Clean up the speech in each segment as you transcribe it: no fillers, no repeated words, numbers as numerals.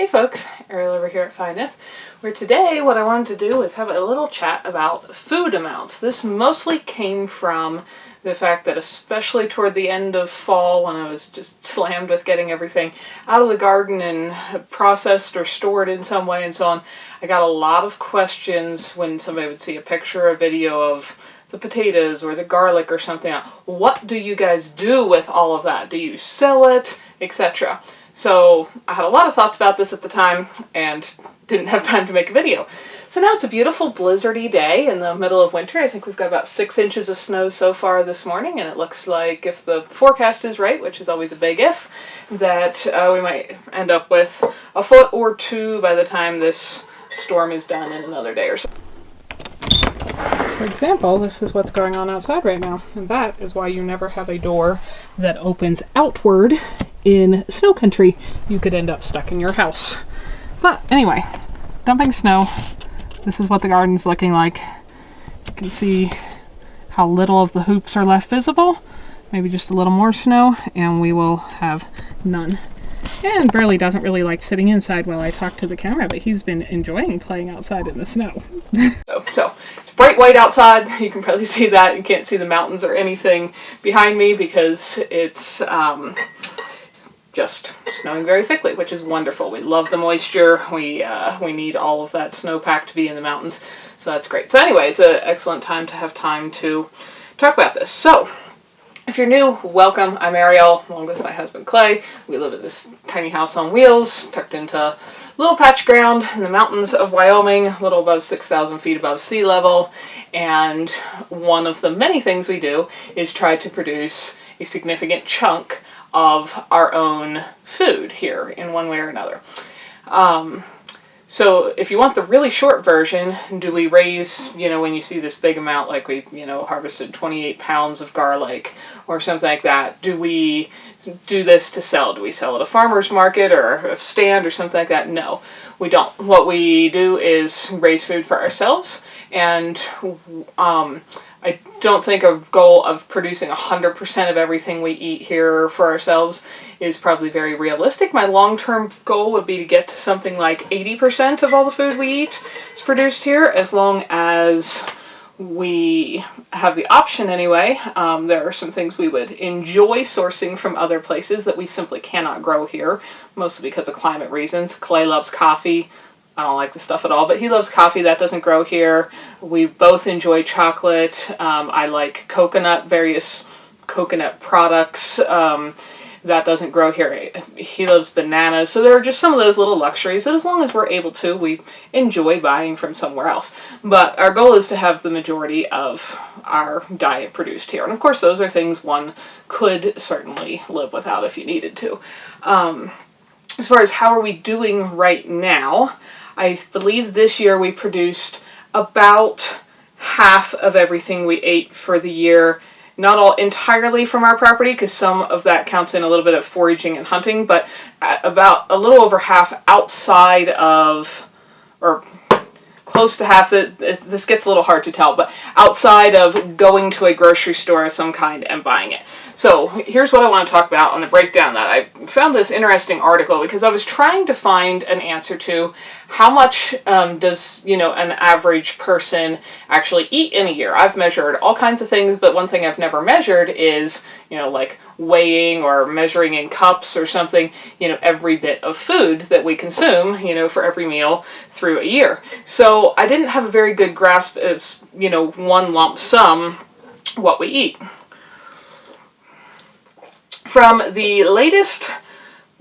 Hey folks, Ariel over here at Fineth, where today what I wanted to do is have a little chat about food amounts. This mostly came from the fact that especially toward the end of fall, when I was just slammed with getting everything out of the garden and processed or stored in some way and so on, I got a lot of questions when somebody would see a picture or video of the potatoes or the garlic or something. What do you guys do with all of that? Do you sell it, etc.? So I had a lot of thoughts about this at the time and didn't have time to make a video. So now it's a beautiful blizzardy day in the middle of winter. I think we've got about 6 inches of snow so far this morning, and it looks like, if the forecast is right, which is always a big if, that we might end up with a foot or two by the time this storm is done in another day or so. For example, this is what's going on outside right now, and that is why you never have a door that opens outward. In snow country, you could end up stuck in your house. But anyway, dumping snow. This is what the garden's looking like. You can see how little of the hoops are left visible. Maybe just a little more snow, and we will have none. And Burley doesn't really like sitting inside while I talk to the camera, but he's been enjoying playing outside in the snow. So it's bright white outside. You can probably see that. You can't see the mountains or anything behind me because it's just snowing very thickly, which is wonderful. We love the moisture. We need all of that snowpack to be in the mountains, so that's great. So anyway, it's an excellent time to have time to talk about this. So if you're new, welcome. I'm Ariel, along with my husband Clay. We live in this tiny house on wheels, tucked into a little patch of ground in the mountains of Wyoming, a little above 6,000 feet above sea level. And one of the many things we do is try to produce a significant chunk of our own food here in one way or another. So if you want the really short version, do we raise, when you see this big amount, like we, harvested 28 pounds of garlic or something like that, do we do this to sell? Do we sell at a farmer's market or a stand or something like that? No, we don't. What we do is raise food for ourselves, and I don't think a goal of producing 100% of everything we eat here for ourselves is probably very realistic. My long-term goal would be to get to something like 80% of all the food we eat is produced here, as long as we have the option anyway. There are some things we would enjoy sourcing from other places that we simply cannot grow here, mostly because of climate reasons. Clay loves coffee. I don't like the stuff at all, but he loves coffee. That doesn't grow here. We both enjoy chocolate. I like coconut, various coconut products. That doesn't grow here. He loves bananas. So there are just some of those little luxuries that, as long as we're able to, we enjoy buying from somewhere else. But our goal is to have the majority of our diet produced here. And of course, those are things one could certainly live without if you needed to. As far as how are we doing right now, I believe this year we produced about half of everything we ate for the year. Not all entirely from our property, because some of that counts in a little bit of foraging and hunting, but about a little over half outside of, or close to half, this gets a little hard to tell, but outside of going to a grocery store of some kind and buying it. So here's what I want to talk about on the breakdown. That I found this interesting article because I was trying to find an answer to how much does an average person actually eat in a year. I've measured all kinds of things, but one thing I've never measured is like weighing or measuring in cups or something, every bit of food that we consume, for every meal through a year. So I didn't have a very good grasp of, one lump sum what we eat. From the latest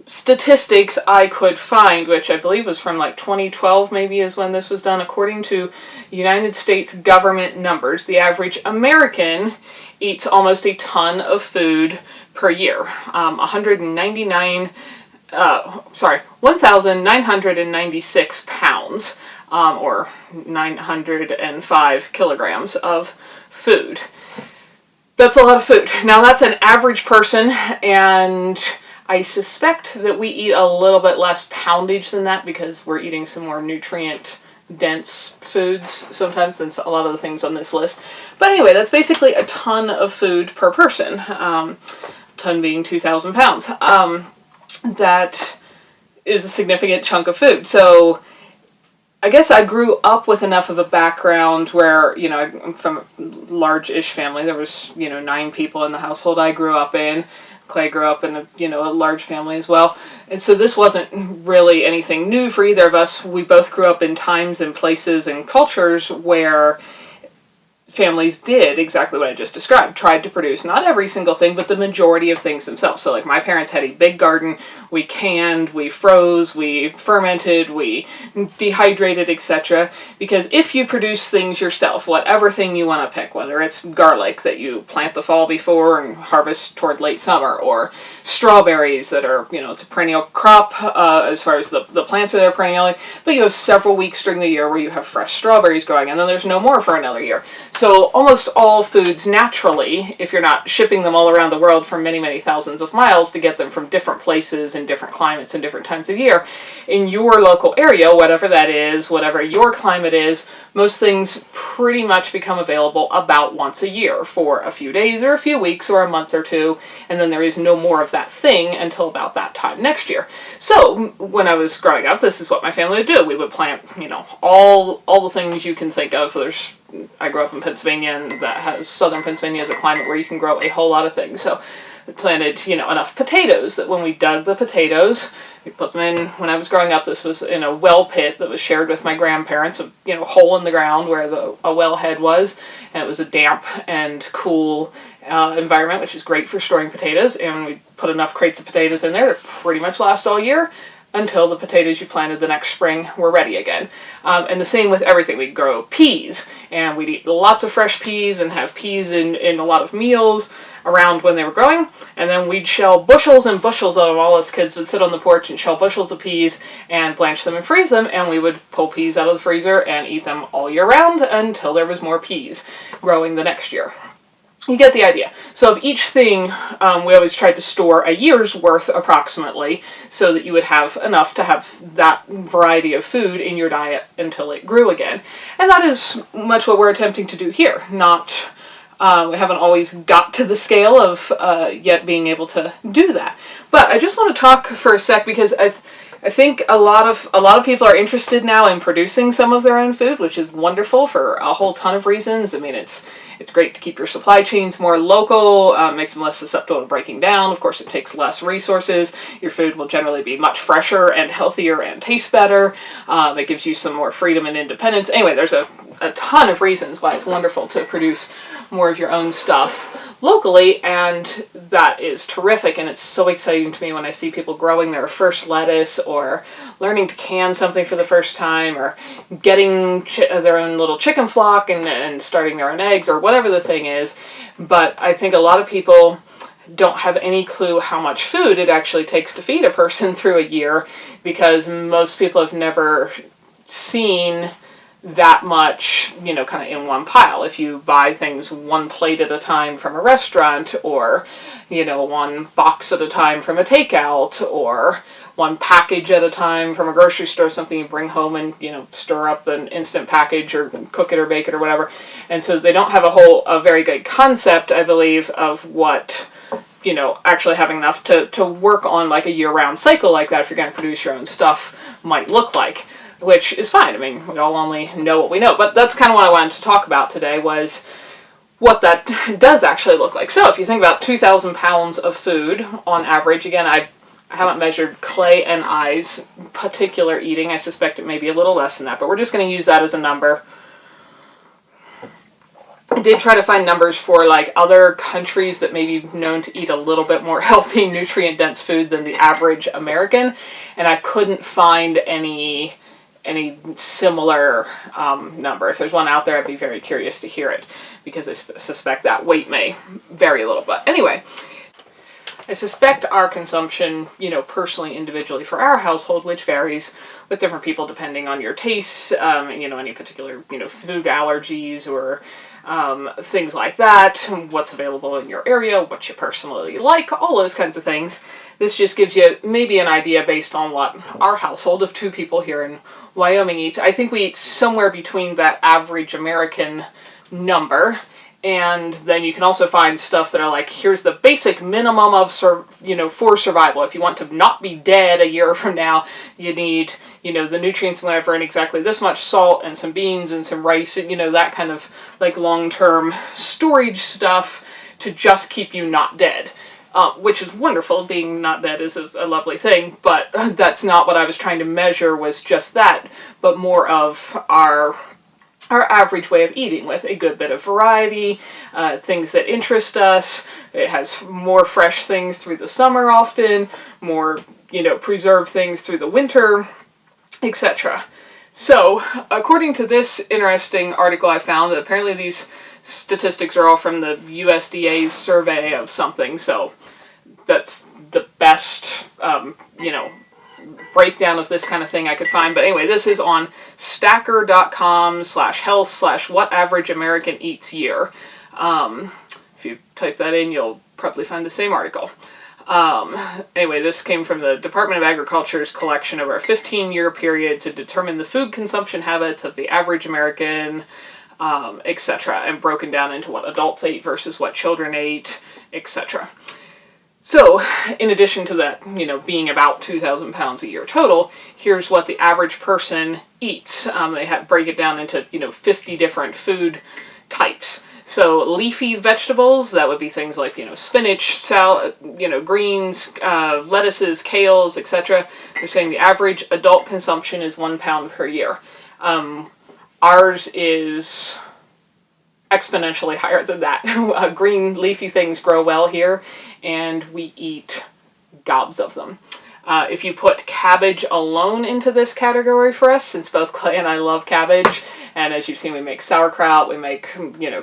statistics I could find, which I believe was from like 2012 maybe is when this was done, according to United States government numbers, the average American eats almost a ton of food per year. 1,996 pounds, or 905 kilograms of food. That's a lot of food. Now that's an average person, and I suspect that we eat a little bit less poundage than that because we're eating some more nutrient-dense foods sometimes than a lot of the things on this list. But anyway, that's basically a ton of food per person, ton being 2,000 pounds. That is a significant chunk of food. So I guess I grew up with enough of a background where, you know, I'm from a large-ish family. There was, you know, 9 people in the household I grew up in. Clay grew up in a, you know, a large family as well. And so this wasn't really anything new for either of us. We both grew up in times and places and cultures where families did exactly what I just described, tried to produce not every single thing, but the majority of things themselves. So like my parents had a big garden, we canned, we froze, we fermented, we dehydrated, etc. Because if you produce things yourself, whatever thing you want to pick, whether it's garlic that you plant the fall before and harvest toward late summer, or strawberries that are, you know, it's a perennial crop as far as the plants are there perennially, but you have several weeks during the year where you have fresh strawberries growing, and then there's no more for another year. So almost all foods naturally, if you're not shipping them all around the world from many, many thousands of miles to get them from different places and different climates and different times of year, in your local area, whatever that is, whatever your climate is, most things pretty much become available about once a year for a few days or a few weeks or a month or two, and then there is no more of that thing until about that time next year. So when I was growing up, this is what my family would do. We would plant, you know, all the things you can think of. I grew up in Pennsylvania, and that has southern Pennsylvania as a climate where you can grow a whole lot of things. So we planted, you know, enough potatoes that when we dug the potatoes, we put them in. When I was growing up, this was in a well pit that was shared with my grandparents, a, you know, hole in the ground where a well head was, and it was a damp and cool environment, which is great for storing potatoes. And we put enough crates of potatoes in there to pretty much last all year, until the potatoes you planted the next spring were ready again. And the same with everything. We'd grow peas, and we'd eat lots of fresh peas and have peas in a lot of meals around when they were growing. And then we'd shell bushels and bushels of them. All us kids would sit on the porch and shell bushels of peas and blanch them and freeze them, and we would pull peas out of the freezer and eat them all year round until there was more peas growing the next year. You get the idea. So of each thing, we always tried to store a year's worth approximately, so that you would have enough to have that variety of food in your diet until it grew again. And that is much what we're attempting to do here. Not, we haven't always got to the scale of yet being able to do that. But I just want to talk for a sec, because I think a lot of people are interested now in producing some of their own food, which is wonderful for a whole ton of reasons. I mean, it's great to keep your supply chains more local, makes them less susceptible to breaking down. Of course, it takes less resources. Your food will generally be much fresher and healthier and taste better. It gives you some more freedom and independence. Anyway, there's a ton of reasons why it's wonderful to produce more of your own stuff locally, and that is terrific. And it's so exciting to me when I see people growing their first lettuce, or learning to can something for the first time, or getting their own little chicken flock and starting their own eggs, or whatever the thing is. But I think a lot of people don't have any clue how much food it actually takes to feed a person through a year, because most people have never seen that much, you know, kind of in one pile. If you buy things one plate at a time from a restaurant, or, you know, one box at a time from a takeout, or one package at a time from a grocery store, something you bring home and, you know, stir up an instant package or cook it or bake it or whatever. And so they don't have a very good concept, I believe, of what, you know, actually having enough to work on like a year-round cycle like that, if you're going to produce your own stuff, might look like. Which is fine. I mean, we all only know what we know. But that's kind of what I wanted to talk about today, was what that does actually look like. So if you think about 2,000 pounds of food on average, again, I haven't measured Clay and I's particular eating. I suspect it may be a little less than that, but we're just going to use that as a number. I did try to find numbers for like other countries that may be known to eat a little bit more healthy, nutrient-dense food than the average American, and I couldn't find any similar number. If there's one out there, I'd be very curious to hear it, because I suspect that weight may vary a little. But anyway, I suspect our consumption, you know, personally, individually for our household, which varies with different people depending on your tastes, you know, any particular, you know, food allergies or things like that, what's available in your area, what you personally like, all those kinds of things. This just gives you maybe an idea based on what our household of 2 people here in Wyoming eats. I think we eat somewhere between that average American number And then you can also find stuff that are like, here's the basic minimum of, for survival. If you want to not be dead a year from now, you need, the nutrients and whatever, and exactly this much salt and some beans and some rice and, that kind of like long-term storage stuff to just keep you not dead. Which is wonderful. Being not dead is a lovely thing, but that's not what I was trying to measure, was just that, but more of our average way of eating, with a good bit of variety, things that interest us. It has more fresh things through the summer often, more, preserved things through the winter, etc. So, according to this interesting article I found, that apparently these statistics are all from the USDA's survey of something, so that's the best, breakdown of this kind of thing I could find. But anyway, this is on stacker.com/health/what average American eats year. If you type that in, you'll probably find the same article. Anyway, this came from the Department of Agriculture's collection over a 15-year period to determine the food consumption habits of the average American, etc., and broken down into what adults ate versus what children ate, etc. So, in addition to that, being about 2,000 pounds a year total, here's what the average person eats. They break it down into, 50 different food types. So, leafy vegetables, that would be things like, spinach, salad, greens, lettuces, kales, etc. They're saying the average adult consumption is 1 pound per year. Ours is exponentially higher than that. Green leafy things grow well here, and we eat gobs of them. If you put cabbage alone into this category for us, since both Clay and I love cabbage, and as you've seen, we make sauerkraut, we make,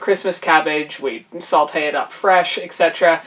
Christmas cabbage, we saute it up fresh, etc.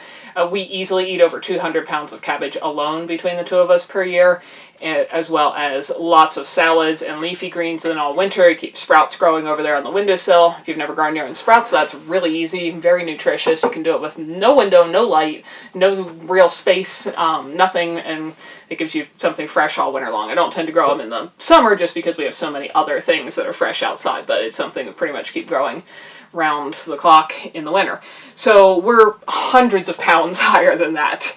We easily eat over 200 pounds of cabbage alone between the two of us per year, as well as lots of salads and leafy greens. And then all winter, you keep sprouts growing over there on the windowsill. If you've never grown your own sprouts, that's really easy, very nutritious. You can do it with no window, no light, no real space, nothing, and it gives you something fresh all winter long. I don't tend to grow them in the summer just because we have so many other things that are fresh outside, but it's something that pretty much keep growing round the clock in the winter. So we're hundreds of pounds higher than that.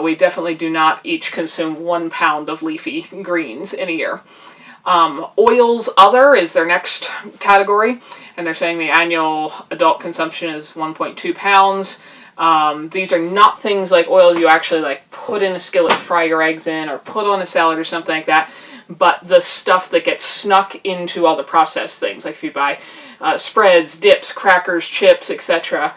We definitely do not each consume 1 pound of leafy greens in a year. Oils other is their next category, and they're saying the annual adult consumption is 1.2 pounds. These are not things like oil you actually like put in a skillet, fry your eggs in, or put on a salad or something like that, but the stuff that gets snuck into all the processed things, like if you buy spreads, dips, crackers, chips, etc.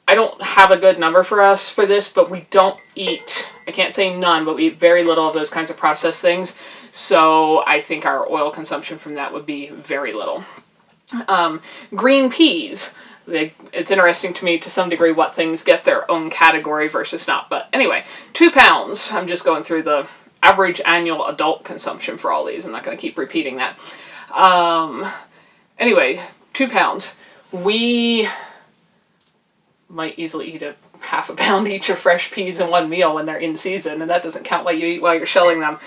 I don't have a good number for us for this, but we don't eat, I can't say none, but we eat very little of those kinds of processed things. So I think our oil consumption from that would be very little. Green peas. It's interesting to me to some degree what things get their own category versus not. But anyway, 2 pounds. I'm just going through the average annual adult consumption for all these. I'm not going to keep repeating that. Anyway, 2 pounds. We might easily eat a half a pound each of fresh peas in one meal when they're in season, and that doesn't count what you eat while you're shelling them.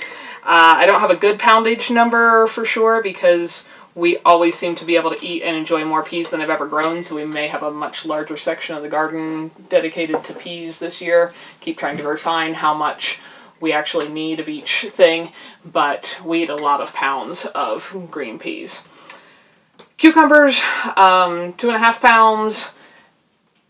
I don't have a good poundage number for sure, because we always seem to be able to eat and enjoy more peas than I've ever grown, so we may have a much larger section of the garden dedicated to peas this year. Keep trying to refine how much we actually need of each thing, but we eat a lot of pounds of green peas. Cucumbers, 2.5 pounds.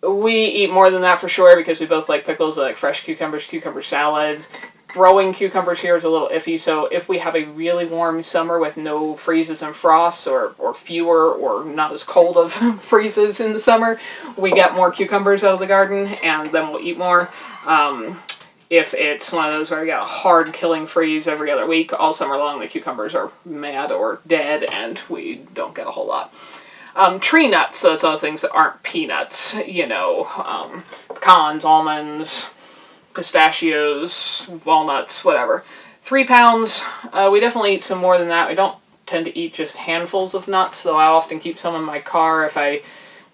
We eat more than that for sure because we both like pickles. We like fresh cucumbers, cucumber salad. Growing cucumbers here is a little iffy, so if we have a really warm summer with no freezes and frosts, or fewer or not as cold of freezes in the summer, we get more cucumbers out of the garden, and then we'll eat more. If it's one of those where we get a hard killing freeze every other week, all summer long the cucumbers are mad or dead, and we don't get a whole lot. Tree nuts, so that's all the things that aren't peanuts, pecans, almonds, pistachios, walnuts, whatever. 3 pounds, we definitely eat some more than that. We don't tend to eat just handfuls of nuts, though I often keep some in my car if I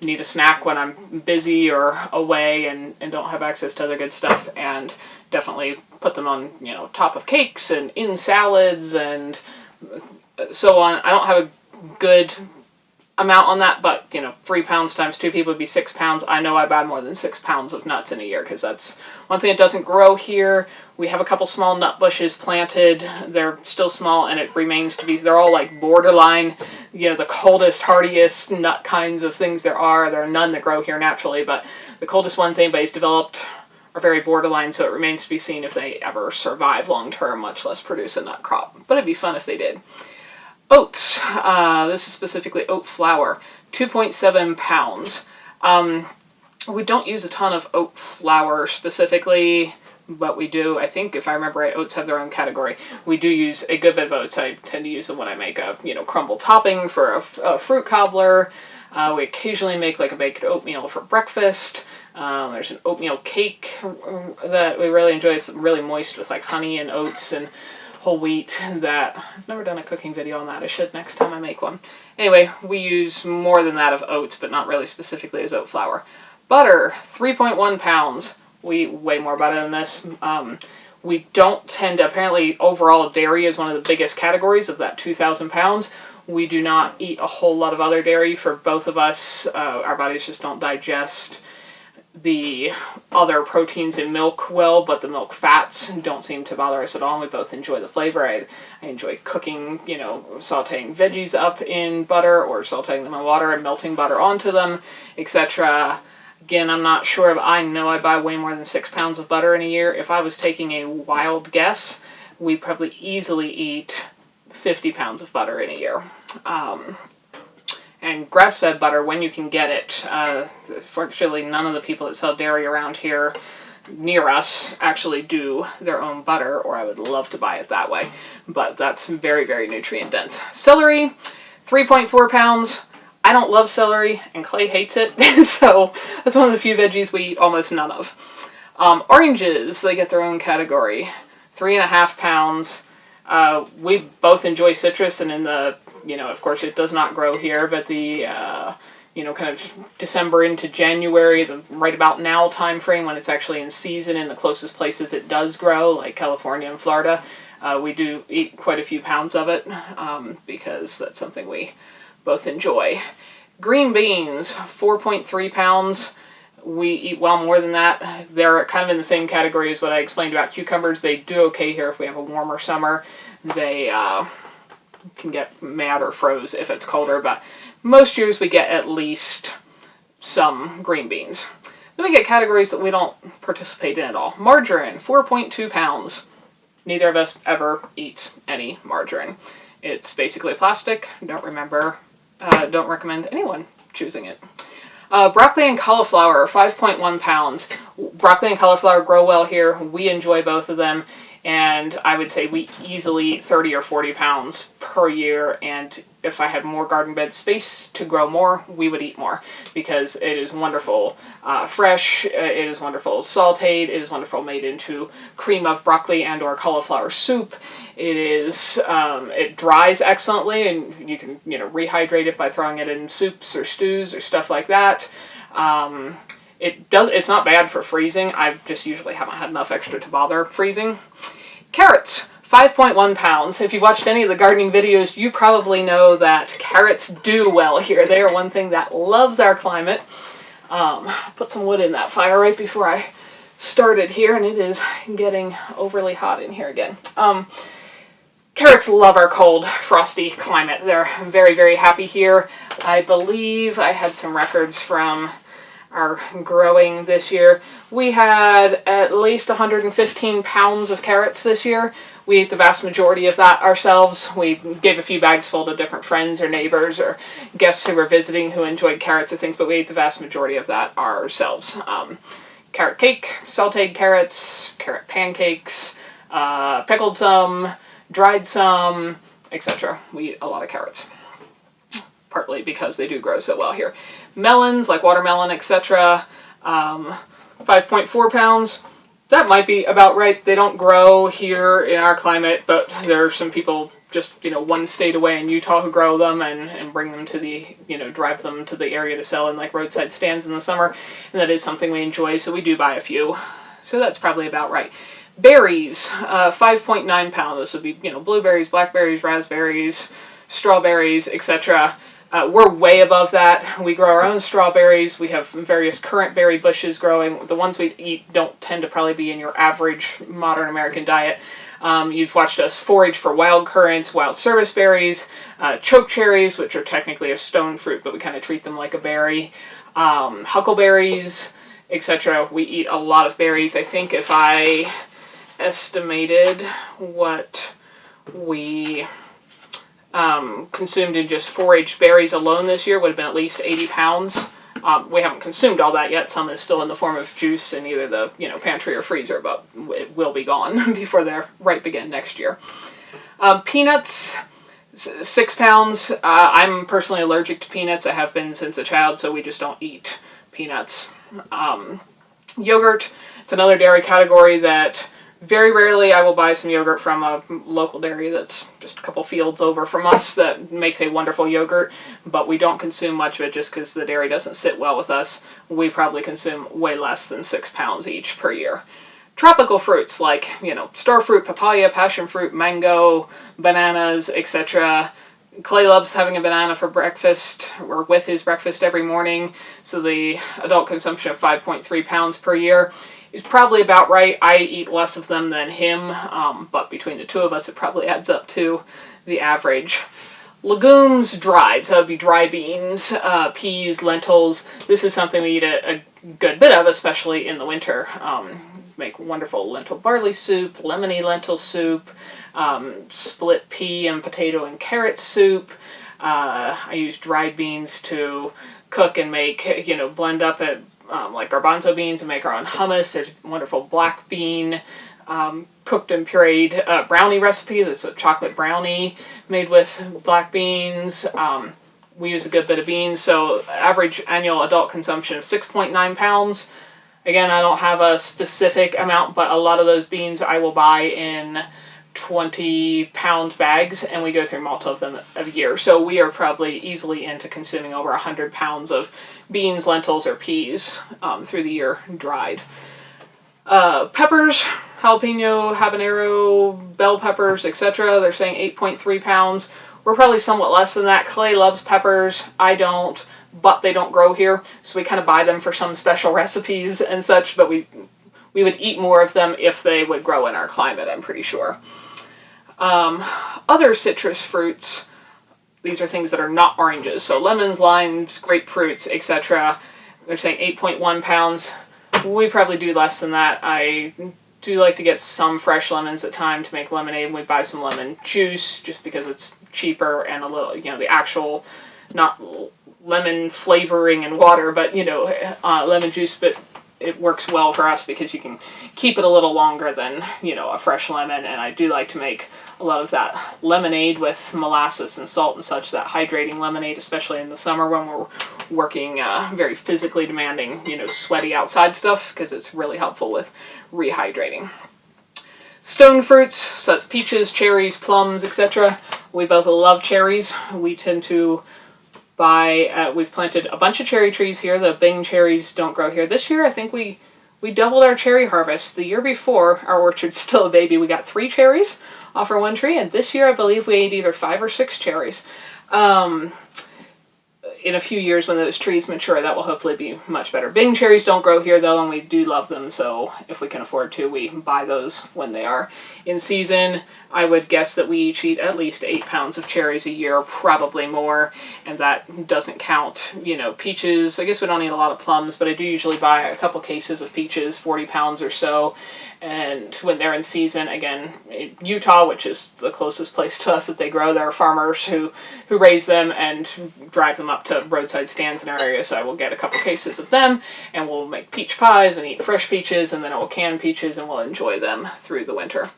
need a snack when I'm busy or away and don't have access to other good stuff, and definitely put them on, top of cakes and in salads and so on. I don't have a good amount on that, but 3 pounds times 2 people would be 6 pounds. I know I buy more than 6 pounds of nuts in a year, because that's one thing that doesn't grow here. We have a couple small nut bushes planted. They're still small, and it remains to be, they're all like borderline, the coldest, hardiest nut kinds of things there are. There are none that grow here naturally, but the coldest ones anybody's developed are very borderline, so it remains to be seen if they ever survive long term, much less produce a nut crop. But it'd be fun if they did. Oats. This is specifically oat flour. 2.7 pounds. We don't use a ton of oat flour specifically, but we do. I think, if I remember right, oats have their own category. We do use a good bit of oats. I tend to use them when I make a crumble topping for a fruit cobbler. We occasionally make like a baked oatmeal for breakfast. There's an oatmeal cake that we really enjoy. It's really moist with like honey and oats and whole wheat. That I've never done a cooking video on that. I should next time I make one. Anyway, we use more than that of oats, but not really specifically as oat flour. Butter, 3.1 pounds. We eat way more butter than this. We don't tend to, apparently overall dairy is one of the biggest categories of that 2,000 pounds. We do not eat a whole lot of other dairy for both of us. Our bodies just don't digest the other proteins in milk well, but the milk fats don't seem to bother us at all. We both enjoy the flavor. I enjoy cooking, sauteing veggies up in butter or sauteing them in water and melting butter onto them, etc. Again, I'm not sure if I know I buy way more than 6 pounds of butter in a year. If I was taking a wild guess, we probably easily eat 50 pounds of butter in a year. And grass-fed butter, when you can get it, fortunately none of the people that sell dairy around here near us actually do their own butter, or I would love to buy it that way. But that's very, very nutrient dense. Celery, 3.4 pounds. I don't love celery, and Clay hates it, so that's one of the few veggies we eat almost none of. Oranges, they get their own category. 3.5 pounds. We both enjoy citrus, and in the, of course it does not grow here, but the, kind of December into January, the right about now time frame when it's actually in season in the closest places it does grow, like California and Florida, we do eat quite a few pounds of it, because that's something we both enjoy. Green beans, 4.3 pounds. We eat well more than that. They're kind of in the same category as what I explained about cucumbers. They do okay here if we have a warmer summer. They can get mad or froze if it's colder, but most years we get at least some green beans. Then we get categories that we don't participate in at all. Margarine, 4.2 pounds. Neither of us ever eats any margarine. It's basically plastic. Don't recommend anyone choosing it. Broccoli and cauliflower, 5.1 pounds. Broccoli and cauliflower grow well here. We enjoy both of them, and I would say we easily eat 30 or 40 pounds per year, and if I had more garden bed space to grow more, we would eat more, because it is wonderful fresh, it is wonderful sauteed, it is wonderful made into cream of broccoli and or cauliflower soup. It is, it dries excellently, and you can, rehydrate it by throwing it in soups or stews or stuff like that. It's not bad for freezing. I just usually haven't had enough extra to bother freezing. Carrots, 5.1 pounds. If you've watched any of the gardening videos, you probably know that carrots do well here. They are one thing that loves our climate. Put some wood in that fire right before I started here, and it is getting overly hot in here again. Carrots love our cold, frosty climate. They're very, very happy here. I believe I had some records from our growing this year. We had at least 115 pounds of carrots this year. We ate the vast majority of that ourselves. We gave a few bags full to different friends or neighbors or guests who were visiting who enjoyed carrots or things, but we ate the vast majority of that ourselves. Carrot cake, sauteed carrots, carrot pancakes, pickled some, dried some, etc. We eat a lot of carrots, partly because they do grow so well here. Melons, like watermelon, etc., 5.4 pounds. That might be about right. They don't grow here in our climate, but there are some people just, one state away in Utah who grow them and bring them to the, drive them to the area to sell in like roadside stands in the summer, and that is something we enjoy, so we do buy a few. So that's probably about right. Berries, 5.9 pounds. This would be, blueberries, blackberries, raspberries, strawberries, etc. We're way above that. We grow our own strawberries. We have various currant berry bushes growing. The ones we eat don't tend to probably be in your average modern American diet. You've watched us forage for wild currants, wild service berries, choke cherries, which are technically a stone fruit, but we kind of treat them like a berry, huckleberries, etc. We eat a lot of berries. I think if I estimated what we consumed in just foraged berries alone this year would have been at least 80 pounds. We haven't consumed all that yet. Some is still in the form of juice in either the pantry or freezer, but it will be gone before they're ripe again next year. Peanuts, 6 pounds. I'm personally allergic to peanuts. I have been since a child, so we just don't eat peanuts. Yogurt, it's another dairy category that very rarely I will buy some yogurt from a local dairy that's just a couple fields over from us that makes a wonderful yogurt, but we don't consume much of it just because the dairy doesn't sit well with us. We probably consume way less than 6 pounds each per year. Tropical fruits like, star fruit, papaya, passion fruit, mango, bananas, etc. Clay loves having a banana for breakfast or with his breakfast every morning, so the adult consumption of 5.3 pounds per year is probably about right. I eat less of them than him, but between the two of us, it probably adds up to the average. Legumes, dried, so that would be dry beans, peas, lentils. This is something we eat a good bit of, especially in the winter. Make wonderful lentil barley soup, lemony lentil soup, split pea and potato and carrot soup. I use dried beans to cook and make, blend up at like garbanzo beans and make our own hummus. There's a wonderful black bean cooked and pureed brownie recipe. That's a chocolate brownie made with black beans. We use a good bit of beans, so average annual adult consumption of 6.9 pounds. Again, I don't have a specific amount, but a lot of those beans I will buy in 20-pound bags, and we go through multiple of them a year. So we are probably easily into consuming over 100 pounds of beans, lentils, or peas through the year dried. Peppers, jalapeno, habanero, bell peppers, etc. They're saying 8.3 pounds. We're probably somewhat less than that. Clay loves peppers. I don't, but they don't grow here, so we kind of buy them for some special recipes and such, but we would eat more of them if they would grow in our climate, I'm pretty sure. Other citrus fruits, these are things that are not oranges, so lemons, limes, grapefruits, etc. They're saying 8.1 pounds. We probably do less than that. I do like to get some fresh lemons at time to make lemonade. We buy some lemon juice just because it's cheaper and a little, the actual, not lemon flavoring and water, but, lemon juice, but it works well for us because you can keep it a little longer than, a fresh lemon, and I do like to make a lot of that lemonade with molasses and salt and such, that hydrating lemonade, especially in the summer when we're working very physically demanding, sweaty outside stuff, because it's really helpful with rehydrating. Stone fruits, so that's peaches, cherries, plums, etc. We both love cherries. We tend to we've planted a bunch of cherry trees here. The Bing cherries don't grow here. This year, I think we doubled our cherry harvest. The year before, our orchard's still a baby, we got 3 cherries off our one tree, and this year I believe we ate either 5 or 6 cherries. In a few years when those trees mature, that will hopefully be much better. Bing cherries don't grow here though, and we do love them, so if we can afford to, we buy those when they are in season. I would guess that we each eat at least 8 pounds of cherries a year, probably more, and that doesn't count, peaches. I guess we don't eat a lot of plums, but I do usually buy a couple cases of peaches, 40 pounds or so, and when they're in season, again, in Utah, which is the closest place to us that they grow, there are farmers who raise them and drive them up to roadside stands in our area, so I will get a couple cases of them, and we'll make peach pies and eat fresh peaches, and then I will can peaches, and we'll enjoy them through the winter.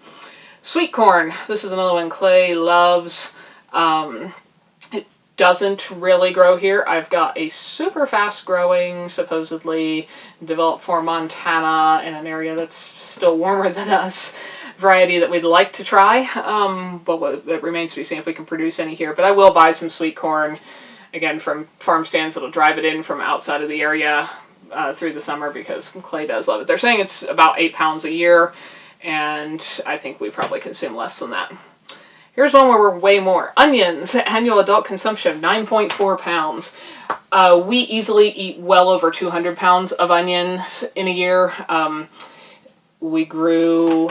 Sweet corn, this is another one Clay loves. It doesn't really grow here. I've got a super fast growing, supposedly developed for Montana in an area that's still warmer than us, variety that we'd like to try, but it remains to be seen if we can produce any here. But I will buy some sweet corn, again, from farm stands that'll drive it in from outside of the area through the summer, because Clay does love it. They're saying it's about 8 pounds a year, and I think we probably consume less than that. Here's one where we're way more. Onions, annual adult consumption, 9.4 pounds. We easily eat well over 200 pounds of onions in a year. We grew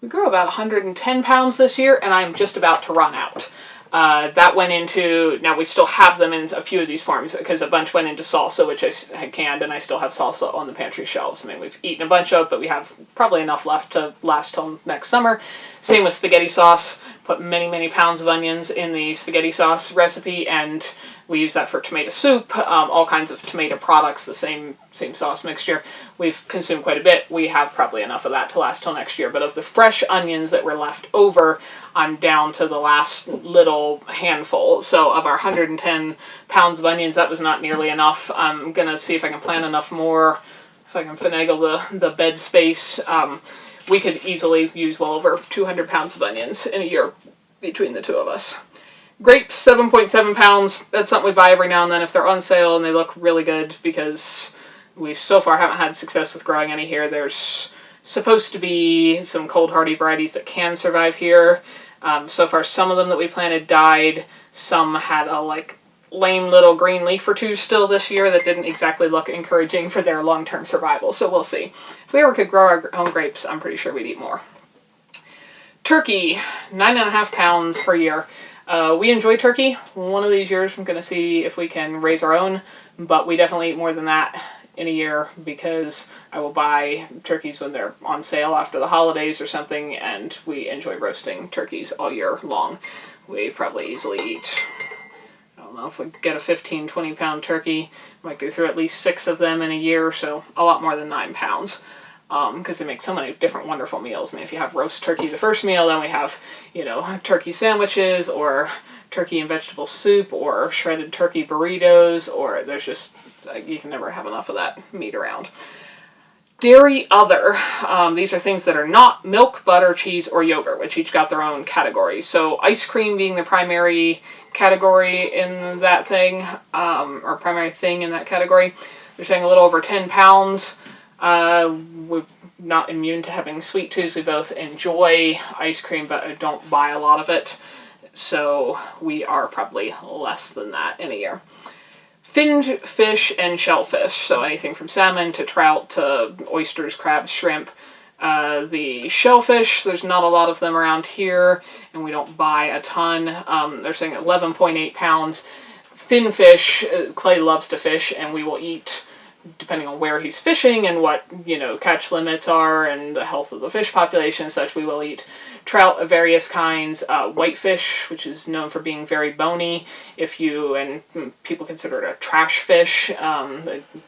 about 110 pounds this year, and I'm just about to run out. That went into, now we still have them in a few of these farms because a bunch went into salsa, which I had canned, and I still have salsa on the pantry shelves. I mean, we've eaten a bunch of, but we have probably enough left to last till next summer. Same with spaghetti sauce. Put many, many pounds of onions in the spaghetti sauce recipe, and we use that for tomato soup, all kinds of tomato products, the same sauce mixture. We've consumed quite a bit. We have probably enough of that to last till next year. But of the fresh onions that were left over, I'm down to the last little handful. So of our 110 pounds of onions, that was not nearly enough. I'm going to see if I can plant enough more, if I can finagle the bed space. We could easily use well over 200 pounds of onions in a year between the two of us. Grapes, 7.7 pounds. That's something we buy every now and then if they're on sale and they look really good, because we so far haven't had success with growing any here. There's supposed to be some cold hardy varieties that can survive here. So far some of them that we planted died. Some had a lame little green leaf or two still this year that didn't exactly look encouraging for their long-term survival. So we'll see. If we ever could grow our own grapes, I'm pretty sure we'd eat more. Turkey, 9.5 pounds per year. We enjoy turkey. One of these years I'm going to see if we can raise our own, but we definitely eat more than that in a year because I will buy turkeys when they're on sale after the holidays or something, and we enjoy roasting turkeys all year long. We probably easily eat, I don't know, if we get a 15, 20 pound turkey, might go through at least 6 of them in a year, so a lot more than 9 pounds. Because they make so many different wonderful meals. I mean, if you have roast turkey the first meal, then we have, turkey sandwiches, or turkey and vegetable soup, or shredded turkey burritos, or there's just, you can never have enough of that meat around. Dairy other. These are things that are not milk, butter, cheese, or yogurt, which each got their own category. So ice cream being the primary category in that thing, or primary thing in that category. They're saying a little over 10 pounds. We're not immune to having sweet tooths. We both enjoy ice cream, but don't buy a lot of it. So we are probably less than that in a year. Finned fish and shellfish. So anything from salmon to trout to oysters, crabs, shrimp. The shellfish, there's not a lot of them around here, and we don't buy a ton. They're saying 11.8 pounds. Finfish, Clay loves to fish, and we will eat, depending on where he's fishing and what, catch limits are and the health of the fish population and such, we will eat trout of various kinds, whitefish, which is known for being very bony. People consider it a trash fish.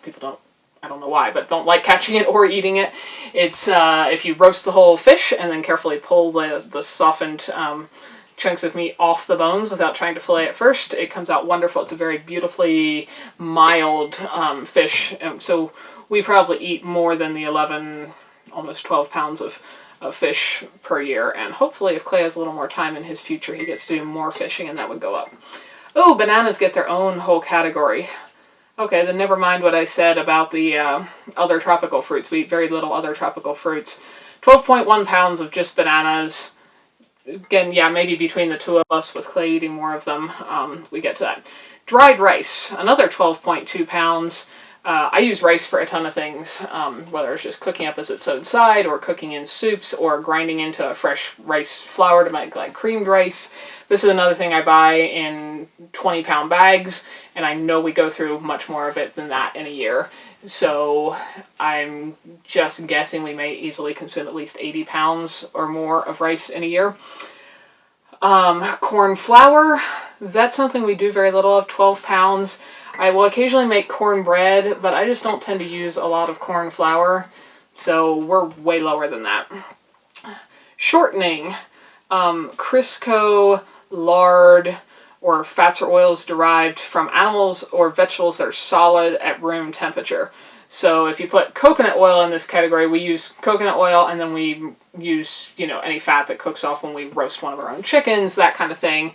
People I don't know why, but don't like catching it or eating it. It's, if you roast the whole fish and then carefully pull the softened chunks of meat off the bones without trying to fillet it first, it comes out wonderful. It's a very beautifully mild fish. So we probably eat more than the 11, almost 12 pounds of fish per year. And hopefully if Clay has a little more time in his future, he gets to do more fishing and that would go up. Oh, bananas get their own whole category. Okay, then never mind what I said about the other tropical fruits. We eat very little other tropical fruits. 12.1 pounds of just bananas. Again, yeah, maybe between the two of us, with Clay eating more of them, we get to that. Dried rice, another 12.2 pounds. I use rice for a ton of things, whether it's just cooking up as its own side, or cooking in soups, or grinding into a fresh rice flour to make creamed rice. This is another thing I buy in 20-pound bags, and I know we go through much more of it than that in a year. So I'm just guessing we may easily consume at least 80 pounds or more of rice in a year. Corn flour, that's something we do very little of, 12 pounds. I will occasionally make corn bread, but I just don't tend to use a lot of corn flour, so we're way lower than that. Shortening, Crisco, lard, or fats or oils derived from animals or vegetables that are solid at room temperature. So if you put coconut oil in this category, we use coconut oil, and then we use, any fat that cooks off when we roast one of our own chickens, that kind of thing.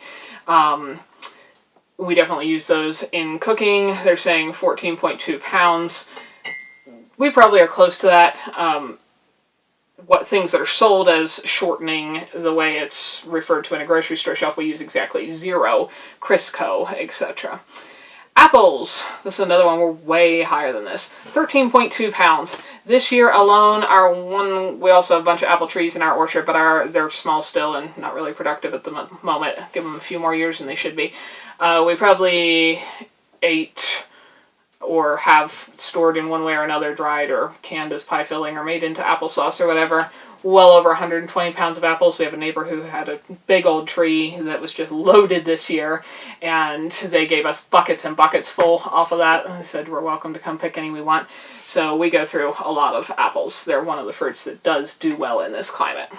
We definitely use those in cooking. They're saying 14.2 pounds. We probably are close to that. what things that are sold as shortening, the way it's referred to in a grocery store shelf, we use exactly 0, Crisco, etc. Apples, this is another one, we're way higher than this. 13.2 pounds. This year alone, we also have a bunch of apple trees in our orchard, but they're small still and not really productive at the moment. Give them a few more years and they should be. We probably ate or have stored in one way or another, dried or canned as pie filling or made into applesauce or whatever, well over 120 pounds of apples. We have a neighbor who had a big old tree that was just loaded this year, and they gave us buckets and buckets full off of that. They said we're welcome to come pick any we want. So we go through a lot of apples. They're one of the fruits that does do well in this climate.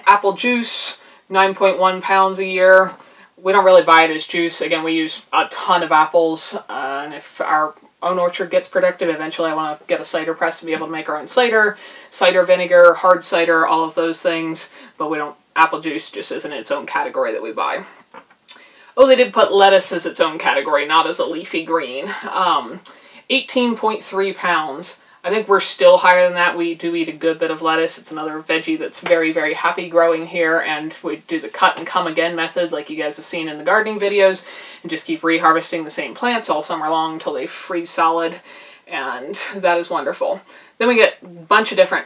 Apple juice, 9.1 pounds a year. We don't really buy it as juice. Again, we use a ton of apples, and if our own orchard gets productive, eventually I want to get a cider press to be able to make our own cider vinegar, hard cider, all of those things, but we don't, apple juice just isn't its own category that we buy. Oh, they did put lettuce as its own category, not as a leafy green. 18.3 pounds. I think we're still higher than that. We do eat a good bit of lettuce. It's another veggie that's very, very happy growing here, and we do the cut and come again method like you guys have seen in the gardening videos, and just keep reharvesting the same plants all summer long until they freeze solid, and that is wonderful. Then we get a bunch of different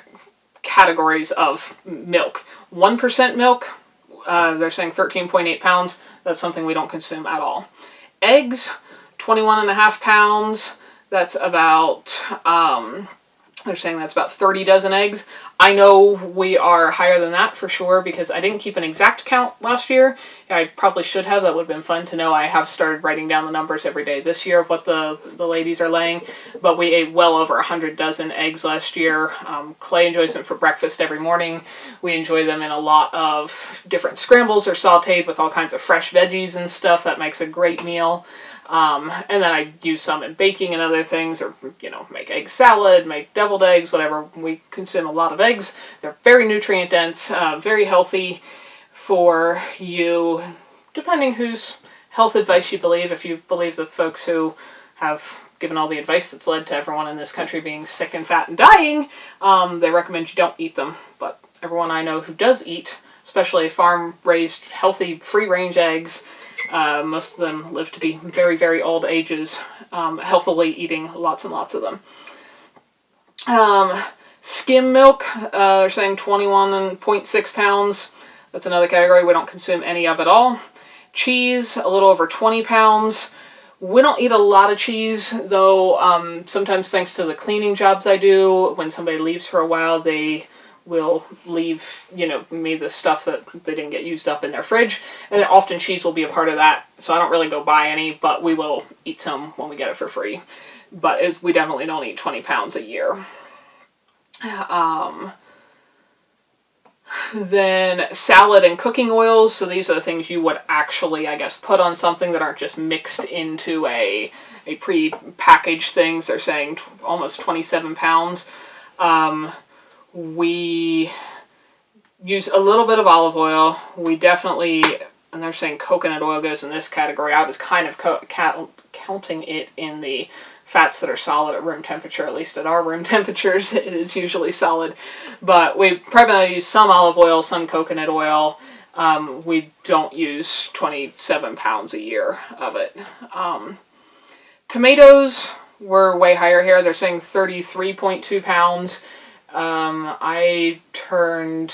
categories of milk. 1% milk, they're saying 13.8 pounds. That's something we don't consume at all. Eggs, 21.5 pounds. That's about, they're saying that's about 30 dozen eggs. I know we are higher than that for sure because I didn't keep an exact count last year. I probably should have. That would have been fun to know. I have started writing down the numbers every day this year of what the ladies are laying, but we ate well over 100 dozen eggs last year. Clay enjoys them for breakfast every morning. We enjoy them in a lot of different scrambles or sauteed with all kinds of fresh veggies and stuff. That makes a great meal. And then I use some in baking and other things, or, make egg salad, make deviled eggs, whatever. We consume a lot of eggs. They're very nutrient dense, very healthy for you, depending whose health advice you believe. If you believe the folks who have given all the advice that's led to everyone in this country being sick and fat and dying, they recommend you don't eat them. But everyone I know who does eat, especially farm-raised, healthy, free-range eggs, most of them live to be very, very old ages, healthily eating lots and lots of them. Skim milk, they're saying 21.6 pounds. That's another category. We don't consume any of at all. Cheese, a little over 20 pounds. We don't eat a lot of cheese, though sometimes thanks to the cleaning jobs I do, when somebody leaves for a while, they will leave, me the stuff that they didn't get used up in their fridge, and then often cheese will be a part of that, so I don't really go buy any, but we will eat some when we get it for free. But we definitely don't eat 20 pounds a year. Then salad and cooking oils, so these are the things you would actually, I guess, put on something that aren't just mixed into a pre-packaged things. They're saying almost 27 pounds. We use a little bit of olive oil. We definitely, and they're saying coconut oil goes in this category. I was kind of counting it in the fats that are solid at room temperature, at least at our room temperatures. It is usually solid. But we primarily use some olive oil, some coconut oil. We don't use 27 pounds a year of it. Tomatoes were way higher here. They're saying 33.2 pounds. I turned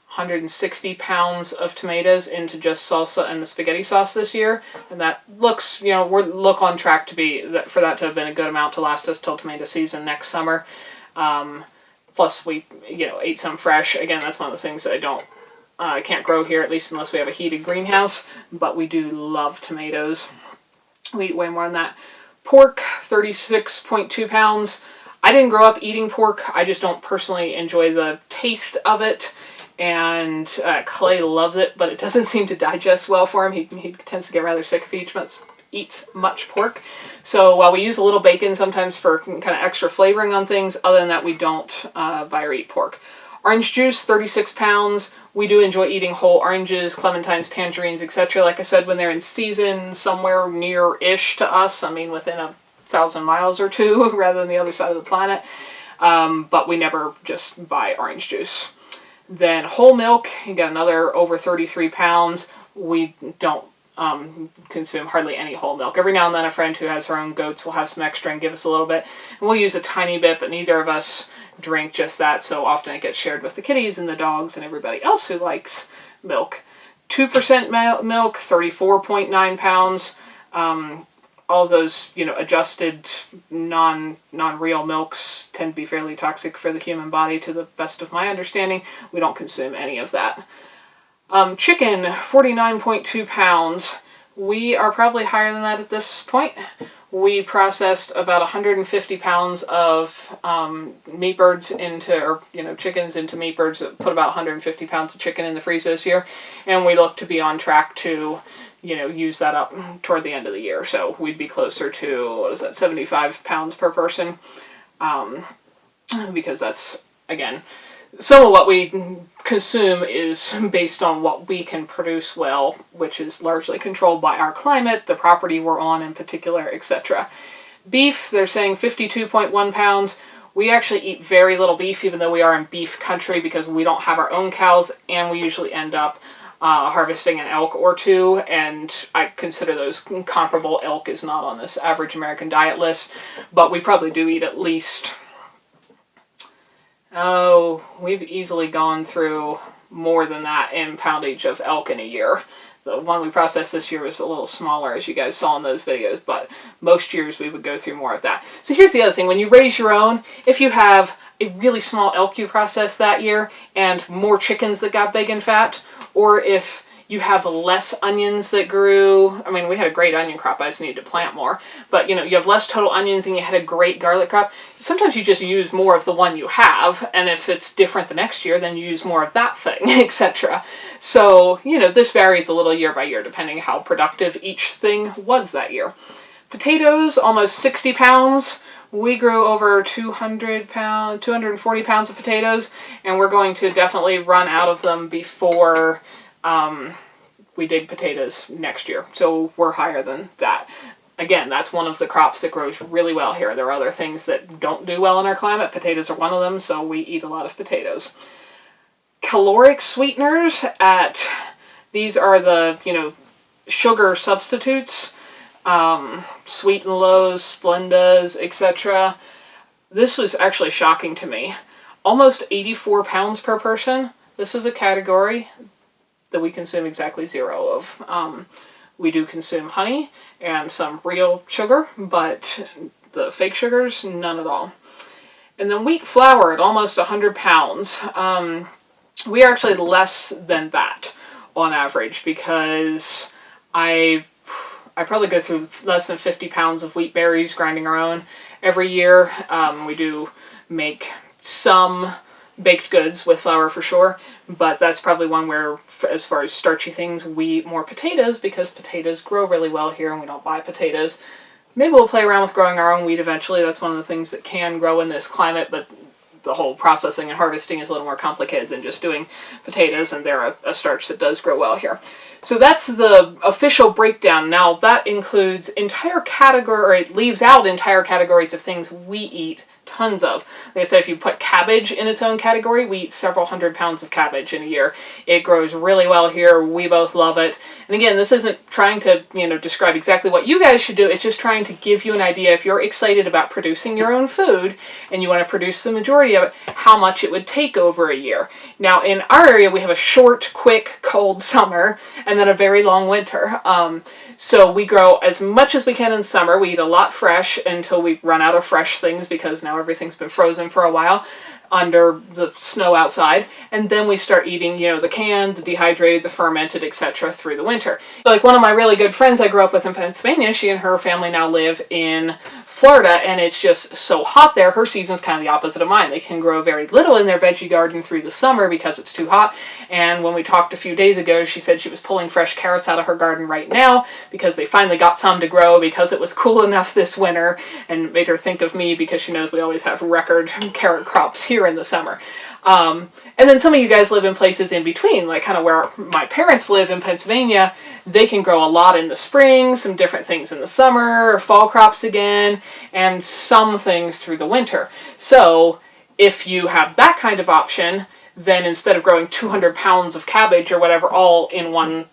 160 pounds of tomatoes into just salsa and the spaghetti sauce this year, and that looks, look on track to be, for that to have been a good amount to last us till tomato season next summer. Plus we, ate some fresh. Again, that's one of the things that I can't grow here, at least unless we have a heated greenhouse, but we do love tomatoes. We eat way more than that. Pork, 36.2 pounds. I didn't grow up eating pork. I just don't personally enjoy the taste of it. And Clay loves it, but it doesn't seem to digest well for him. He tends to get rather sick if he eats much pork. So while we use a little bacon sometimes for kind of extra flavoring on things, other than that, we don't buy or eat pork. Orange juice, 36 pounds. We do enjoy eating whole oranges, clementines, tangerines, etc. Like I said, when they're in season, somewhere near-ish to us. I mean, within a 1,000 miles or two rather than the other side of the planet. But we never just buy orange juice. Then whole milk, you get another over 33 pounds. We don't consume hardly any whole milk. Every now and then a friend who has her own goats will have some extra and give us a little bit. And we'll use a tiny bit, but neither of us drink just that, so often it gets shared with the kitties and the dogs and everybody else who likes milk. 2% milk, 34.9 pounds. All those, adjusted non-real milks tend to be fairly toxic for the human body to the best of my understanding. We don't consume any of that. Chicken, 49.2 pounds. We are probably higher than that at this point. We processed about 150 pounds of meat birds chickens into meat birds. Put about 150 pounds of chicken in the freezer this year. And we look to be on track to, use that up toward the end of the year. So we'd be closer to, 75 pounds per person. Because that's, again, some of what we consume is based on what we can produce well, which is largely controlled by our climate, the property we're on in particular, etc. Beef, they're saying 52.1 pounds. We actually eat very little beef, even though we are in beef country, because we don't have our own cows, and we usually end up harvesting an elk or two, and I consider those comparable. Elk is not on this average American diet list, but we probably do eat at least... Oh, we've easily gone through more than that in poundage of elk in a year. The one we processed this year was a little smaller, as you guys saw in those videos, but most years we would go through more of that. So here's the other thing. When you raise your own, if you have a really small elk you processed that year and more chickens that got big and fat, or if you have less onions that grew. I mean, we had a great onion crop. I just needed to plant more. But, you have less total onions and you had a great garlic crop. Sometimes you just use more of the one you have. And if it's different the next year, then you use more of that thing, etc. So, this varies a little year by year, depending how productive each thing was that year. Potatoes, almost 60 pounds. We grew over 240 pounds of potatoes. And we're going to definitely run out of them before... we dig potatoes next year, so we're higher than that. Again, that's one of the crops that grows really well here. There are other things that don't do well in our climate. Potatoes are one of them, so we eat a lot of potatoes. Caloric sweeteners these are the, sugar substitutes, Sweet and Lows, Splendas, etc. This was actually shocking to me. Almost 84 pounds per person. This is a category that we consume exactly zero of. We do consume honey and some real sugar, but the fake sugars, none at all. And then wheat flour at almost 100 pounds. We are actually less than that on average, because I probably go through less than 50 pounds of wheat berries grinding our own every year. We do make some baked goods with flour for sure, but that's probably one where, as far as starchy things, we eat more potatoes because potatoes grow really well here and we don't buy potatoes. Maybe we'll play around with growing our own wheat eventually. That's one of the things that can grow in this climate, but the whole processing and harvesting is a little more complicated than just doing potatoes, and they're a starch that does grow well here. So that's the official breakdown. Now that includes entire category, or it leaves out entire categories of things we eat tons of. Like I said, if you put cabbage in its own category, we eat several hundred pounds of cabbage in a year. It grows really well here. We both love it. And again, this isn't trying to, describe exactly what you guys should do. It's just trying to give you an idea, if you're excited about producing your own food and you want to produce the majority of it, how much it would take over a year. Now, in our area, we have a short, quick, cold summer and then a very long winter. So we grow as much as we can in summer. We eat a lot fresh until we run out of fresh things, because now everything's been frozen for a while under the snow outside. And then we start eating, the canned, the dehydrated, the fermented, etc. through the winter. So like one of my really good friends I grew up with in Pennsylvania, she and her family now live in Florida, and it's just so hot there. Her season's kind of the opposite of mine. They can grow very little in their veggie garden through the summer because it's too hot. And when we talked a few days ago, she said she was pulling fresh carrots out of her garden right now because they finally got some to grow because it was cool enough this winter, and made her think of me because she knows we always have record carrot crops here in the summer. And then some of you guys live in places in between, like kind of where my parents live in Pennsylvania. They can grow a lot in the spring, some different things in the summer, fall crops again, and some things through the winter. So if you have that kind of option, then instead of growing 200 pounds of cabbage or whatever all in one,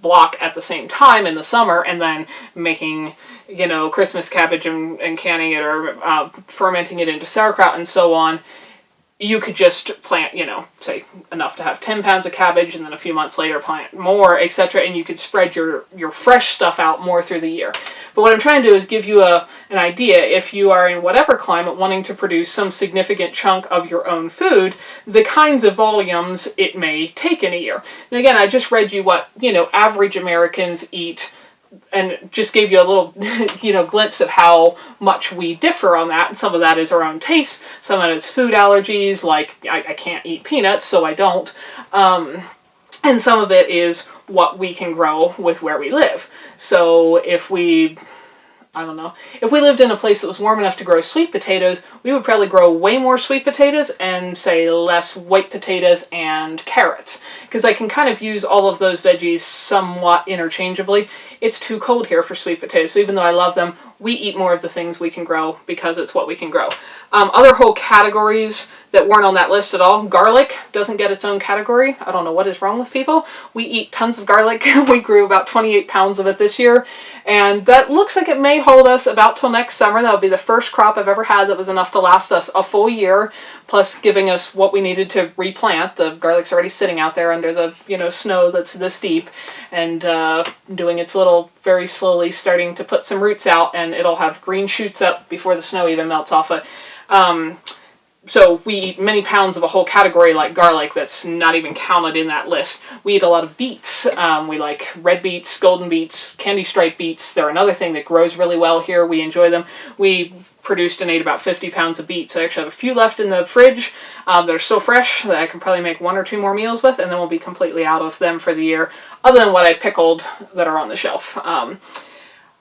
block at the same time in the summer, and then making, Christmas cabbage and canning it or fermenting it into sauerkraut and so on, you could just plant, say enough to have 10 pounds of cabbage, and then a few months later plant more, etc. And you could spread your fresh stuff out more through the year. But what I'm trying to do is give you an idea, if you are in whatever climate wanting to produce some significant chunk of your own food, the kinds of volumes it may take in a year. And again, I just read you what, average Americans eat, and just gave you a little, glimpse of how much we differ on that. And some of that is our own taste. Some of it is food allergies, like I can't eat peanuts, so I don't. And some of it is what we can grow with where we live. So if we lived in a place that was warm enough to grow sweet potatoes, we would probably grow way more sweet potatoes and, say, less white potatoes and carrots. Because I can kind of use all of those veggies somewhat interchangeably. It's too cold here for sweet potatoes, so even though I love them, we eat more of the things we can grow because it's what we can grow. Other whole categories that weren't on that list at all. Garlic doesn't get its own category. I don't know what is wrong with people. We eat tons of garlic. We grew about 28 pounds of it this year, and that looks like it may hold us about till next summer. That would be the first crop I've ever had that was enough to last us a full year, plus giving us what we needed to replant. The garlic's already sitting out there under the snow that's this deep, and doing its little, very slowly starting to put some roots out, and it'll have green shoots up before the snow even melts off it. So we eat many pounds of a whole category like garlic that's not even counted in that list. We eat a lot of beets. We like red beets, golden beets, candy stripe beets. They're another thing that grows really well here. We enjoy them. We produced and ate about 50 pounds of beets. I actually have a few left in the fridge that are still fresh that I can probably make 1 or 2 more meals with, and then we'll be completely out of them for the year, other than what I pickled that are on the shelf.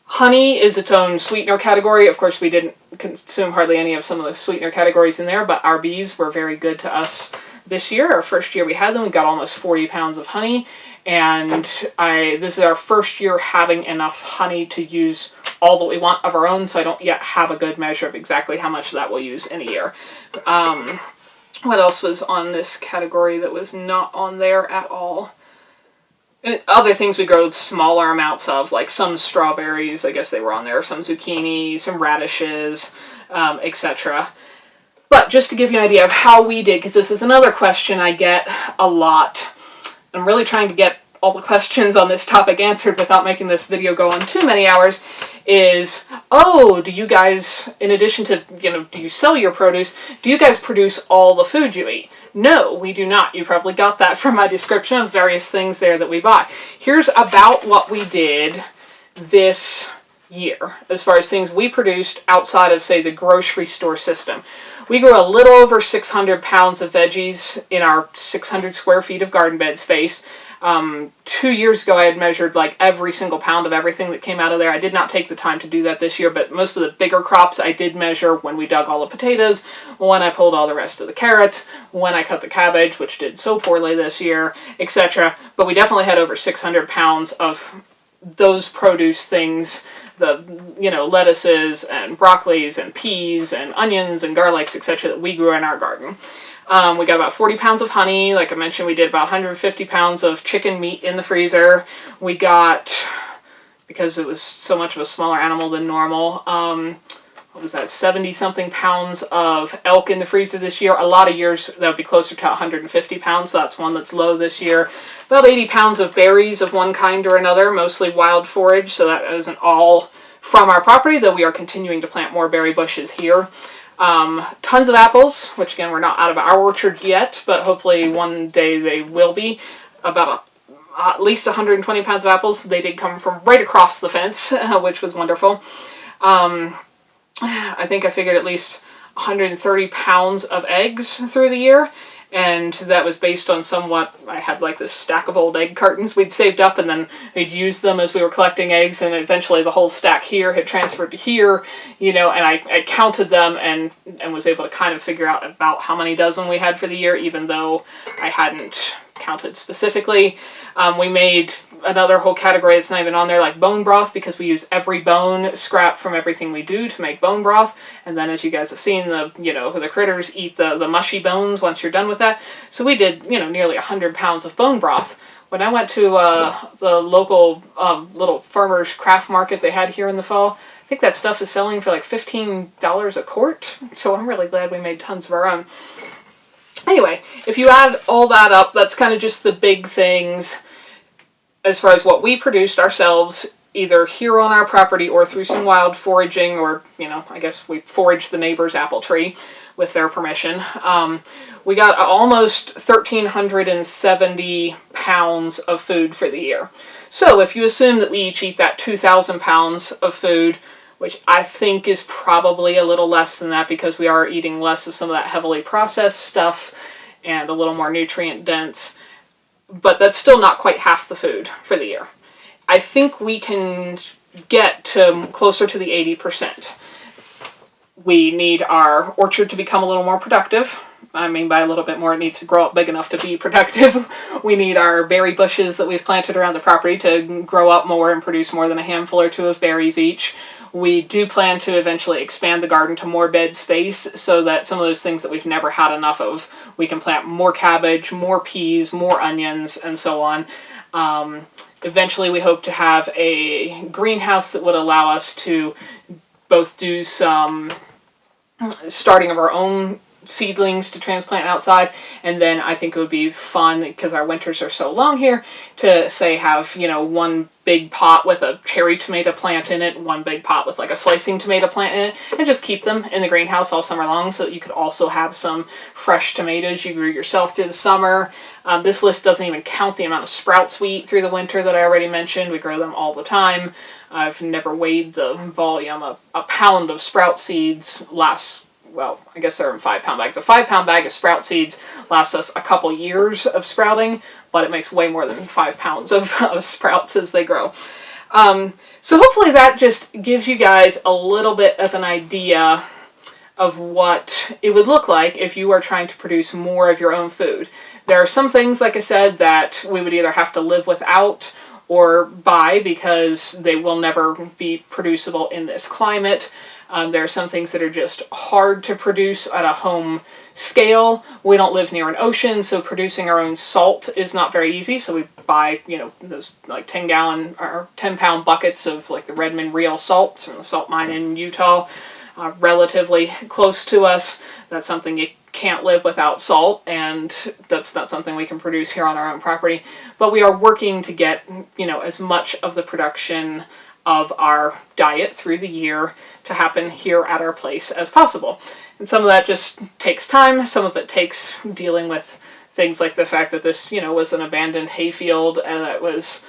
Honey is its own sweetener category. Of course, we didn't consume hardly any of some of the sweetener categories in there, but our bees were very good to us this year. Our first year we had them, we got almost 40 pounds of honey, and this is our first year having enough honey to use all that we want of our own, so I don't yet have a good measure of exactly how much that we'll use in a year. What else was on this category that was not on there at all? Other things we grow smaller amounts of, like some strawberries, I guess they were on there, some zucchini, some radishes, etc. But just to give you an idea of how we did, because this is another question I get a lot. I'm really trying to get all the questions on this topic answered without making this video go on too many hours, is, do you guys, in addition to, do you sell your produce, do you guys produce all the food you eat? No, we do not. You probably got that from my description of various things there that we buy. Here's about what we did this year, as far as things we produced outside of, say, the grocery store system. We grew a little over 600 pounds of veggies in our 600 square feet of garden bed space. 2 years ago I had measured like every single pound of everything that came out of there. I did not take the time to do that this year, but most of the bigger crops I did measure when we dug all the potatoes, when I pulled all the rest of the carrots, when I cut the cabbage, which did so poorly this year, etc. But we definitely had over 600 pounds of those produce things, the lettuces and broccolis and peas and onions and garlics, etc. that we grew in our garden. We got about 40 pounds of honey. Like I mentioned, we did about 150 pounds of chicken meat in the freezer. We got, because it was so much of a smaller animal than normal, what was that, 70-something pounds of elk in the freezer this year. A lot of years that would be closer to 150 pounds, so that's one that's low this year. About 80 pounds of berries of one kind or another, mostly wild forage, so that isn't all from our property, though we are continuing to plant more berry bushes here. Tons of apples, which again, we're not out of our orchard yet, but hopefully one day they will be. About at least 120 pounds of apples. They did come from right across the fence, which was wonderful. I think I figured at least 130 pounds of eggs through the year. And that was based on somewhat, I had like this stack of old egg cartons we'd saved up, and then we'd use them as we were collecting eggs, and eventually the whole stack here had transferred to here, and I counted them and was able to kind of figure out about how many dozen we had for the year, even though I hadn't counted specifically. We made another whole category that's not even on there, like bone broth, because we use every bone scrap from everything we do to make bone broth. And then, as you guys have seen, the critters eat the mushy bones once you're done with that. So we did, nearly 100 pounds of bone broth. When I went to the local little farmer's craft market they had here in the fall, I think that stuff is selling for like $15 a quart. So I'm really glad we made tons of our own. Anyway, if you add all that up, that's kind of just the big things as far as what we produced ourselves, either here on our property or through some wild foraging, or, I guess we foraged the neighbor's apple tree with their permission. We got almost 1,370 pounds of food for the year. So if you assume that we each eat that 2,000 pounds of food, which I think is probably a little less than that because we are eating less of some of that heavily processed stuff and a little more nutrient dense, but that's still not quite half the food for the year. I think we can get to closer to the 80%. We need our orchard to become a little more productive. I mean, by a little bit more, it needs to grow up big enough to be productive. We need our berry bushes that we've planted around the property to grow up more and produce more than a handful or two of berries each. We do plan to eventually expand the garden to more bed space so that some of those things that we've never had enough of, we can plant more cabbage, more peas, more onions, and so on. Eventually we hope to have a greenhouse that would allow us to both do some starting of our own seedlings to transplant outside, and then I think it would be fun, because our winters are so long here, to say have, one big pot with a cherry tomato plant in it, one big pot with like a slicing tomato plant in it, and just keep them in the greenhouse all summer long so that you could also have some fresh tomatoes you grew yourself through the summer. This list doesn't even count the amount of sprouts we eat through the winter that I already mentioned. We grow them all the time. I've never weighed the volume. A pound of sprout seeds lasts, well, I guess they're in 5-pound bags. A 5-pound bag of sprout seeds lasts us a couple years of sprouting, but it makes way more than 5 pounds of sprouts as they grow. So hopefully that just gives you guys a little bit of an idea of what it would look like if you are trying to produce more of your own food. There are some things, like I said, that we would either have to live without or buy because they will never be producible in this climate. There are some things that are just hard to produce at a home scale. We don't live near an ocean, so producing our own salt is not very easy. So we buy, those like 10-gallon or 10-pound buckets of like the Redmond real salt from the salt mine in Utah, relatively close to us. That's something you can't live without salt, and that's not something we can produce here on our own property. But we are working to get, as much of the production of our diet through the year to happen here at our place as possible. And some of that just takes time. Some of it takes dealing with things like the fact that this, was an abandoned hayfield and that was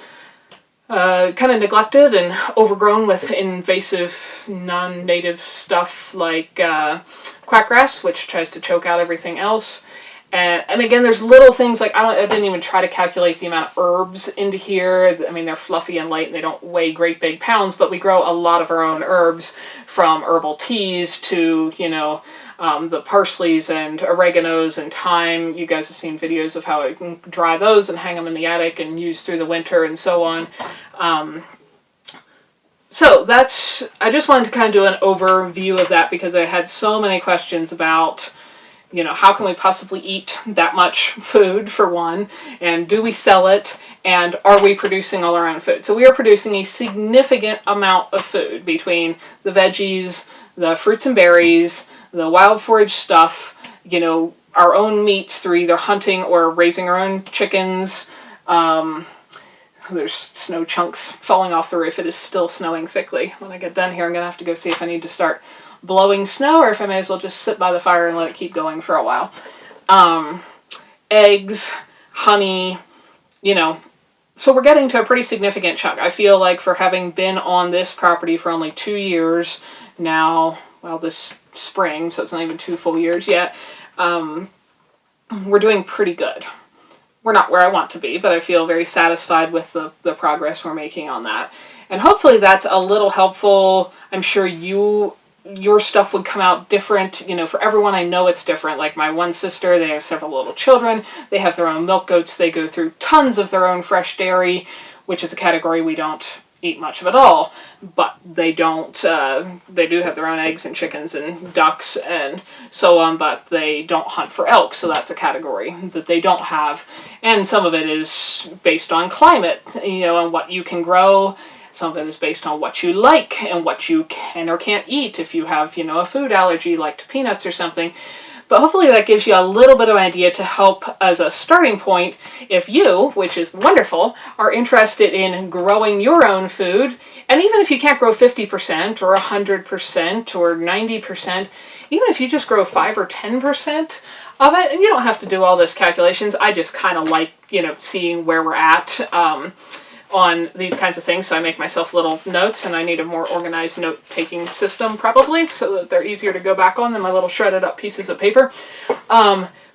kind of neglected and overgrown with invasive non-native stuff like quackgrass, which tries to choke out everything else. And again, there's little things like, I didn't even try to calculate the amount of herbs into here. I mean, they're fluffy and light and they don't weigh great big pounds, but we grow a lot of our own herbs, from herbal teas to, the parsleys and oreganos and thyme. You guys have seen videos of how I can dry those and hang them in the attic and use through the winter and so on. So I just wanted to kind of do an overview of that because I had so many questions about, how can we possibly eat that much food, for one, and do we sell it, and are we producing all our own food? So we are producing a significant amount of food between the veggies, the fruits and berries, the wild forage stuff, our own meats through either hunting or raising our own chickens. There's snow chunks falling off the roof. It is still snowing thickly. When I get done here, I'm going to have to go see if I need to start blowing snow or if I may as well just sit by the fire and let it keep going for a while. Eggs, honey, so we're getting to a pretty significant chunk. I feel like for having been on this property for only 2 years now, well, this spring, so it's not even 2 full years yet, we're doing pretty good. We're not where I want to be, but I feel very satisfied with the progress we're making on that. And hopefully that's a little helpful. I'm sure your stuff would come out different. You know, for everyone I know it's different. Like my one sister, they have several little children. They have their own milk goats. They go through tons of their own fresh dairy, which is a category we don't eat much of at all, but they don't, they do have their own eggs and chickens and ducks and so on, but they don't hunt for elk, so that's a category that they don't have. And some of it is based on climate, you know, and what you can grow. Some of it is based on what you like and what you can or can't eat if you have, you know, a food allergy like to peanuts or something. But hopefully that gives you a little bit of an idea to help as a starting point if you, which is wonderful, are interested in growing your own food. And even if you can't grow 50% or 100% or 90%, even if you just grow 5 or 10% of it, and you don't have to do all this calculations, I just kind of like, you know, seeing where we're at on these kinds of things, so I make myself little notes, and I need a more organized note-taking system probably, so that they're easier to go back on than my little shredded up pieces of paper.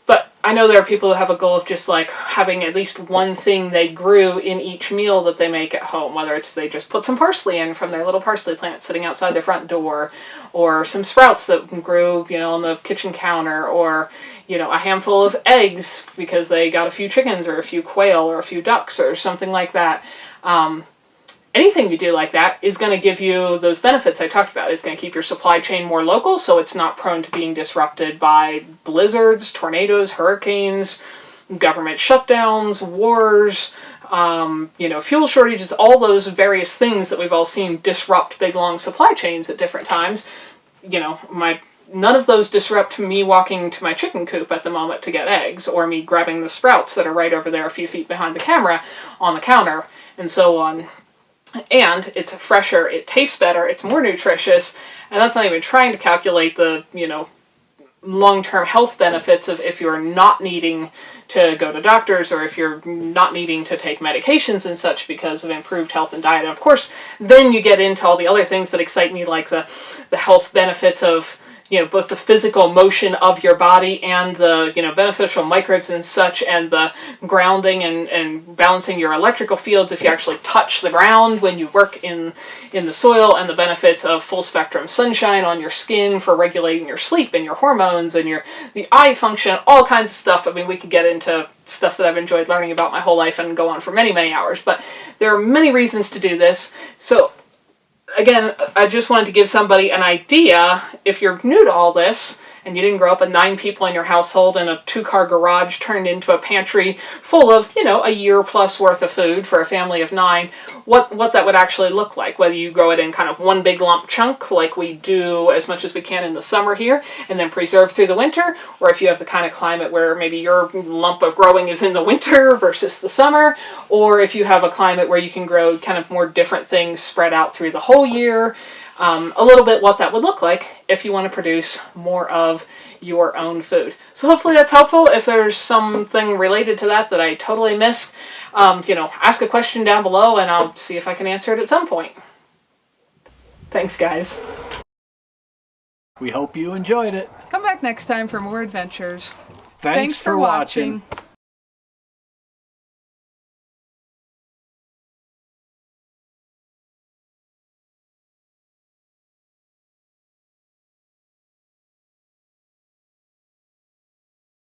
But I know there are people who have a goal of just like having at least one thing they grew in each meal that they make at home, whether it's they just put some parsley in from their little parsley plant sitting outside their front door, or some sprouts that grew, you know, on the kitchen counter, or, you know, a handful of eggs because they got a few chickens or a few quail or a few ducks or something like that. Anything you do like that is going to give you those benefits I talked about. It's going to keep your supply chain more local, so it's not prone to being disrupted by blizzards, tornadoes, hurricanes, government shutdowns, wars, you know, fuel shortages, all those various things that we've all seen disrupt big, long supply chains at different times. You know, none of those disrupt me walking to my chicken coop at the moment to get eggs, or me grabbing the sprouts that are right over there a few feet behind the camera on the counter, and so on. And it's fresher, it tastes better, it's more nutritious, and that's not even trying to calculate the, you know, long-term health benefits of if you're not needing to go to doctors, or if you're not needing to take medications and such because of improved health and diet. And of course, then you get into all the other things that excite me, like the health benefits of, you know, both the physical motion of your body and the, you know, beneficial microbes and such, and the grounding and balancing your electrical fields if you actually touch the ground when you work in the soil, and the benefits of full spectrum sunshine on your skin for regulating your sleep and your hormones and the eye function, all kinds of stuff. I mean, we could get into stuff that I've enjoyed learning about my whole life and go on for many, many hours, but there are many reasons to do this. So again, I just wanted to give somebody an idea, if you're new to all this, and you didn't grow up with 9 people in your household and a 2-car garage turned into a pantry full of, you know, a year plus worth of food for a family of 9, what that would actually look like. Whether you grow it in kind of one big lump chunk like we do as much as we can in the summer here, and then preserve through the winter, or if you have the kind of climate where maybe your lump of growing is in the winter versus the summer, or if you have a climate where you can grow kind of more different things spread out through the whole year. A little bit what that would look like if you want to produce more of your own food. So hopefully that's helpful. If there's something related to that I totally missed, you know, ask a question down below and I'll see if I can answer it at some point. Thanks, guys. We hope you enjoyed it. Come back next time for more adventures. Thanks for watching.